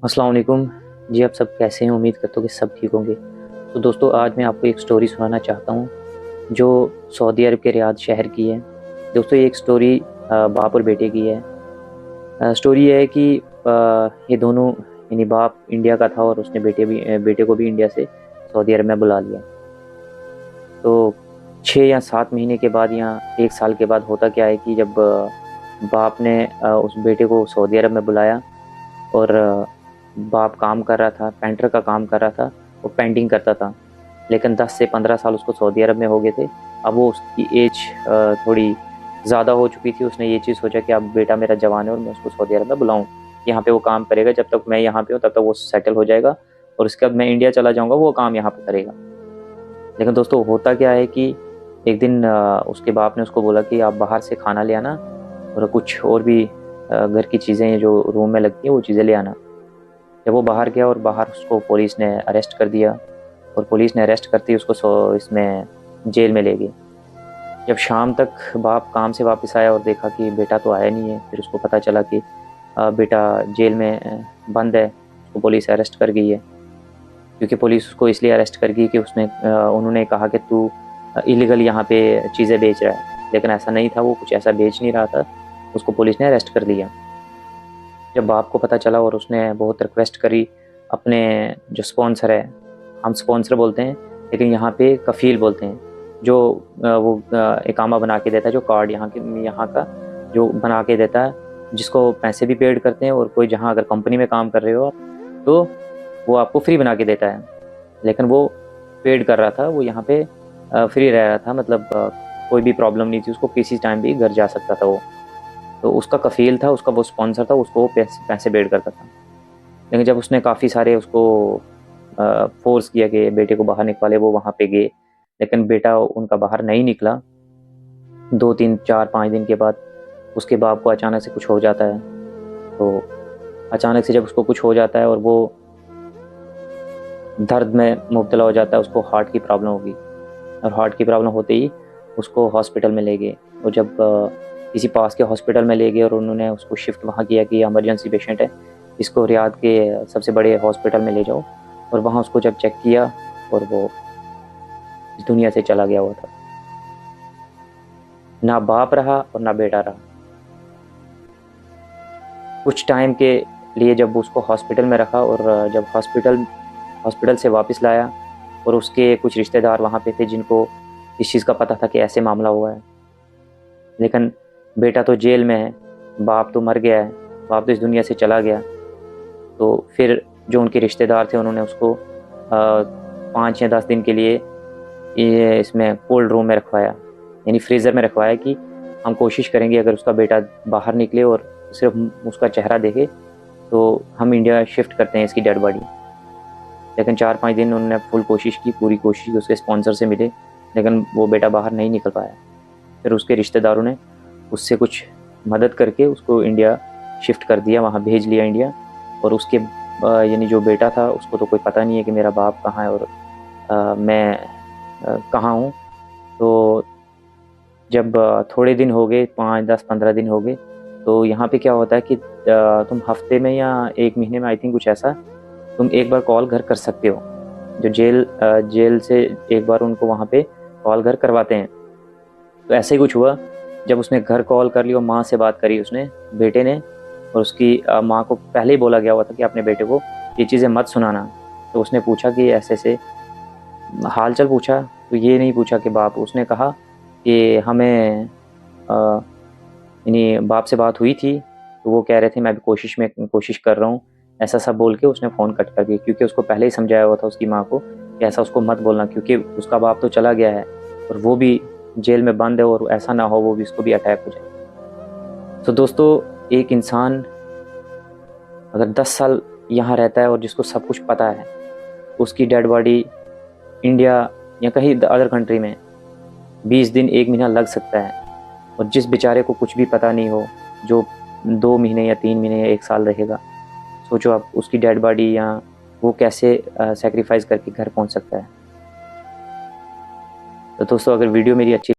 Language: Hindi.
अस्सलाम वालेकुम। जी, आप सब कैसे हैं? उम्मीद करता हूँ कि सब ठीक होंगे। तो दोस्तों, आज मैं आपको एक स्टोरी सुनाना चाहता हूँ जो सऊदी अरब के रियाद शहर की है। दोस्तों, ये एक स्टोरी बाप और बेटे की है। स्टोरी ये है कि ये दोनों यानी बाप इंडिया का था और उसने बेटे को भी इंडिया से सऊदी अरब में बुला लिया। तो 6 या 7 महीने के बाद या 1 साल के बाद होता क्या है कि जब बाप ने उस बेटे को सऊदी अरब में बुलाया और बाप काम कर रहा था, पेंटर का काम कर रहा था, वो पेंटिंग करता था। लेकिन 10 से 15 साल उसको सऊदी अरब में हो गए थे। अब वो उसकी एज थोड़ी ज़्यादा हो चुकी थी। उसने ये चीज़ सोचा कि अब बेटा मेरा जवान है और मैं उसको सऊदी अरब में बुलाऊँ। यहाँ पे वो काम करेगा, जब तक मैं यहाँ पे हूँ तब तक वो सेटल हो जाएगा और उसके बाद मैं इंडिया चला जाऊँगा, वो काम यहाँ पे करेगा। लेकिन दोस्तों, होता क्या है कि एक दिन उसके बाप ने उसको बोला कि आप बाहर से खाना ले आना और कुछ और भी घर की चीज़ें जो रूम में लगती हैं वो चीज़ें ले आना। जब वो बाहर गया और बाहर उसको पुलिस ने अरेस्ट कर दिया और पुलिस ने अरेस्ट करते ही उसको इसमें जेल में ले गए। जब शाम तक बाप काम से वापस आया और देखा कि बेटा तो आया नहीं है, फिर उसको पता चला कि बेटा जेल में बंद है, उसको पुलिस अरेस्ट कर गई है। क्योंकि पुलिस उसको इसलिए अरेस्ट कर गई कि उन्होंने कहा कि तू इलीगल यहाँ पे चीज़ें बेच रहा है, लेकिन ऐसा नहीं था, वो कुछ ऐसा बेच नहीं रहा था। उसको पुलिस ने अरेस्ट कर लिया। जब बाप को पता चला और उसने बहुत रिक्वेस्ट करी अपने जो स्पॉन्सर है, हम स्पॉन्सर बोलते हैं लेकिन यहाँ पे कफ़ील बोलते हैं, जो वो इकामा बना के देता है, जो कार्ड यहाँ का जो बना के देता है, जिसको पैसे भी पेड करते हैं और कोई जहाँ अगर कंपनी में काम कर रहे हो आप, तो वो आपको फ्री बना के देता है। लेकिन वो पेड कर रहा था, वो यहाँ पे फ्री रह रहा था, मतलब कोई भी प्रॉब्लम नहीं थी उसको, किसी टाइम भी घर जा सकता था वो। तो उसका कफ़ील था, उसका वो स्पॉन्सर था, उसको वो पैसे पैसे पेड करता था। लेकिन जब उसने काफ़ी सारे उसको फ़ोर्स किया कि बेटे को बाहर निकाले, वो वहाँ पे गए, लेकिन बेटा उनका बाहर नहीं निकला। 2, 3, 4, 5 दिन के बाद उसके बाप को अचानक से कुछ हो जाता है। तो अचानक से जब उसको कुछ हो जाता है और वो दर्द में मुब्तला हो जाता है, उसको हार्ट की प्रॉब्लम हो गई और हार्ट की प्रॉब्लम होते ही उसको हॉस्पिटल में ले गए। और जब किसी पास के हॉस्पिटल में ले गए और उन्होंने उसको शिफ्ट वहाँ किया कि इमरजेंसी पेशेंट है, इसको रियाद के सबसे बड़े हॉस्पिटल में ले जाओ। और वहाँ उसको जब चेक किया और वो इस दुनिया से चला गया हुआ था। ना बाप रहा और ना बेटा रहा। कुछ टाइम के लिए जब उसको हॉस्पिटल में रखा और जब हॉस्पिटल से वापस लाया और उसके कुछ रिश्तेदार वहाँ पे थे जिनको इस चीज़ का पता था कि ऐसे मामला हुआ है। लेकिन बेटा तो जेल में है, बाप तो मर गया है, बाप तो इस दुनिया से चला गया। तो फिर जो उनके रिश्तेदार थे उन्होंने उसको 5 या 10 दिन के लिए ये इसमें कोल्ड रूम में रखवाया, यानी फ्रीज़र में रखवाया कि हम कोशिश करेंगे अगर उसका बेटा बाहर निकले और सिर्फ उसका चेहरा देखे तो हम इंडिया शिफ्ट करते हैं इसकी डेड बॉडी। लेकिन 4-5 दिन उन्होंने फुल कोशिश की, पूरी कोशिश की, उसके स्पॉन्सर से मिले, लेकिन वो बेटा बाहर नहीं निकल पाया। फिर उसके रिश्तेदारों ने उससे कुछ मदद करके उसको इंडिया शिफ्ट कर दिया, वहाँ भेज लिया इंडिया। और उसके यानी जो बेटा था उसको तो कोई पता नहीं है कि मेरा बाप कहाँ है और मैं कहाँ हूँ। तो जब थोड़े दिन हो गए, 5, 10, 15 दिन हो गए, तो यहाँ पे क्या होता है कि तुम हफ्ते में या 1 महीने में आई थिंक कुछ ऐसा, तुम एक बार कॉल घर कर सकते हो। जो जेल से एक बार उनको वहाँ पे कॉल घर करवाते हैं। तो ऐसे ही कुछ हुआ, जब उसने घर कॉल कर ली और माँ से बात करी उसने, बेटे ने, और उसकी माँ को पहले ही बोला गया हुआ था कि अपने बेटे को ये चीज़ें मत सुनाना। तो उसने पूछा कि ऐसे-ऐसे हाल-चाल पूछा, तो ये नहीं पूछा कि बाप, उसने कहा कि हमें अ, यानी बाप से बात हुई थी, तो वो कह रहे थे मैं अभी कोशिश कर रहा हूँ। ऐसा सब बोल के उसने फ़ोन कट कर दिया, क्योंकि उसको पहले ही समझाया हुआ था उसकी माँ को कि ऐसा उसको मत बोलना, क्योंकि उसका बाप तो चला गया है और वो भी जेल में बंद है और ऐसा ना हो वो भी उसको भी अटैक हो जाए। तो दोस्तों, एक इंसान अगर 10 साल यहाँ रहता है और जिसको सब कुछ पता है, उसकी डेड बॉडी इंडिया या कहीं अदर कंट्री में 20 दिन, 1 महीना लग सकता है। और जिस बेचारे को कुछ भी पता नहीं हो, जो 2 महीने या 3 महीने या 1 साल रहेगा, सोचो आप उसकी डेड बॉडी या वो कैसे सैक्रिफाइस करके घर पहुँच सकता है। तो दोस्तों, अगर वीडियो मेरी अच्छी